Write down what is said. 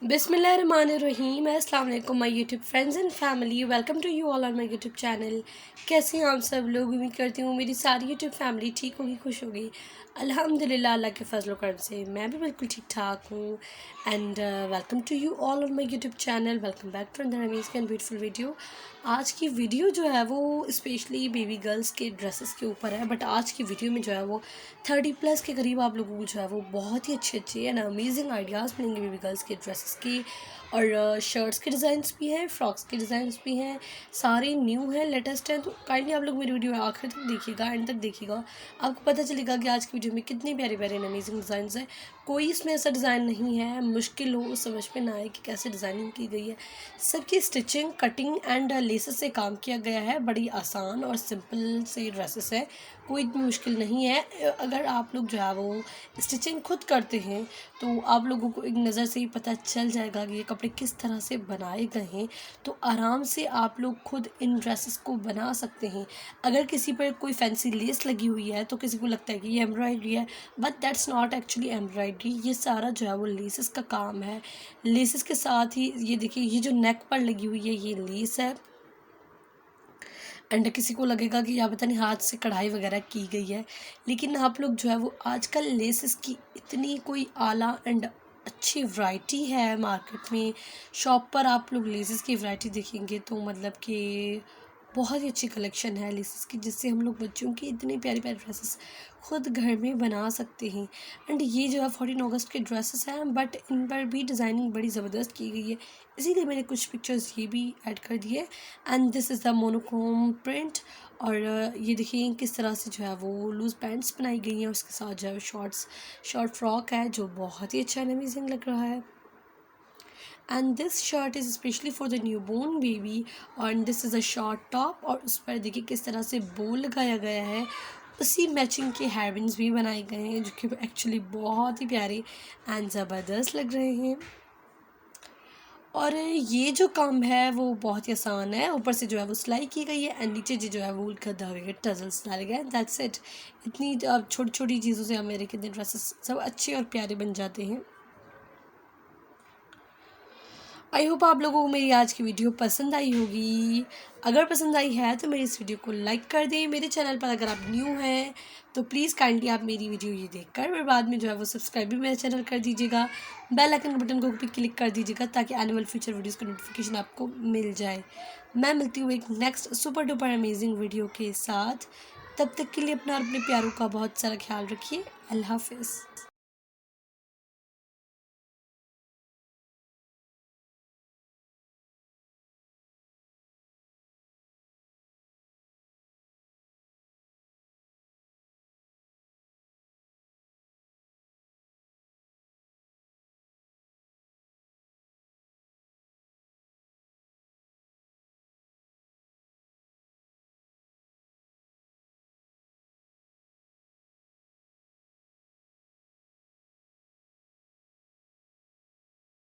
बिस्मिल्लाहिर्रहमानिर्रहीम। अस्सलाम वालेकुम my YouTube friends and family, welcome to you all on my YouTube channel. कैसे हैं आप सब लोग? उम्मीद करती हूँ मेरी सारी यूट्यूब फैमिली ठीक होगी, खुश होगी। अल्हम्दुलिल्लाह, अल्लाह के फजल करम से मैं भी बिल्कुल ठीक ठाक हूँ। And welcome to you all on my YouTube channel, welcome back to another amazing and beautiful video. आज की वीडियो जो है वो स्पेशली बेबी गर्ल्स के ड्रेसेस के ऊपर है, बट आज की वीडियो में जो है वो 30+ के करीब आप लोगों को जो है वो बहुत ही अच्छे अच्छे एंड अमेजिंग आइडियाज़ मिलेंगे बेबी गर्ल्स के ड्रेसेस की। और शर्ट्स के डिज़ाइंस भी हैं, फ्रॉक्स के डिज़ाइंस भी हैं, सारे न्यू हैं, लेटेस्ट हैं। तो काइंडली आप लोग मेरी वीडियो आखिर तक देखिएगा, एंड तक देखिएगा, आपको पता चलेगा कि आज की वीडियो में कितने प्यारे प्यारे एंड अमेजिंग डिज़ाइंस हैं। कोई इसमें ऐसा डिज़ाइन नहीं है मुश्किल हो समझ में ना आए कि कैसे डिज़ाइनिंग की गई है। सबकी स्टिचिंग, कटिंग एंड लेसेस से काम किया गया है। बड़ी आसान और सिंपल से ड्रेसेस है, कोई इतनी मुश्किल नहीं है। अगर आप लोग जो है वो स्टिचिंग खुद करते हैं तो आप लोगों को एक नज़र से ही पता चल जाएगा कि ये कपड़े किस तरह से बनाए गए हैं। तो आराम से आप लोग खुद इन ड्रेसेस को बना सकते हैं। अगर किसी पर कोई फैंसी लेस लगी हुई है तो किसी को लगता है कि ये एम्ब्रॉयडरी है, but that's not actually embroidery. ये सारा जो है वो लेसेस का काम है। लेसेस के साथ ही ये देखिए, ये जो नेक पर लगी हुई है ये लेस है। एंड किसी को लगेगा कि यहाँ पता नहीं हाथ से कढ़ाई वगैरह की गई है, लेकिन आप लोग जो है वो आजकल लेसेस की इतनी कोई आला एंड अच्छी वैरायटी है मार्केट में। शॉप पर आप लोग लेसेस की वैरायटी देखेंगे तो मतलब कि बहुत ही अच्छी कलेक्शन है लेसेस की, जिससे हम लोग बच्चों की इतनी प्यारी प्यारी ड्रेसेस खुद घर में बना सकते हैं। एंड ये जो है 14 अगस्त के ड्रेसेस हैं, बट इन पर भी डिज़ाइनिंग बड़ी ज़बरदस्त की गई है, इसीलिए मैंने कुछ पिक्चर्स ये भी ऐड कर दिए। And this is the monochrome print. और ये देखिए किस तरह से जो है वो लूज़ पैंट्स बनाई गई हैं, उसके साथ जो है शॉर्ट फ्रॉक है जो बहुत ही अच्छा एंड अमेजिंग लग रहा है। And this shirt is specially for the new born baby. And this is a short top, और उस पर देखिए किस तरह से बो लगाया गया है। उसी मैचिंग के हेयरबैंड्स भी बनाए गए हैं जो कि एक्चुअली बहुत ही प्यारे एंड ज़बरदस्त लग रहे हैं। और ये जो काम है वो बहुत ही आसान है। ऊपर से जो है वो सिलाई की गई है एंड नीचे जो है वो उनका धागे के टजल्स डाले गए हैं। That's it. इतनी छोटी छोटी चीज़ों से हमारे कितने ड्रेसेस सब अच्छे और प्यारे बन जाते हैं। आई होप आप लोगों को मेरी आज की वीडियो पसंद आई होगी। अगर पसंद आई है तो मेरी इस वीडियो को लाइक कर दें। मेरे चैनल पर अगर आप न्यू हैं तो प्लीज़ काइंडली आप मेरी वीडियो ये देखकर और बाद में जो है वो सब्सक्राइब भी मेरे चैनल कर दीजिएगा। बेल आइकन के बटन को भी क्लिक कर दीजिएगा ताकि आने वाले फ्यूचर वीडियोज़ का नोटिफिकेशन आपको मिल जाए। मैं मिलती हूँ एक next super duper amazing video के साथ। तब तक के लिए अपना और अपने प्यारों का बहुत सारा ख्याल रखिए। अल्लाह हाफिज़।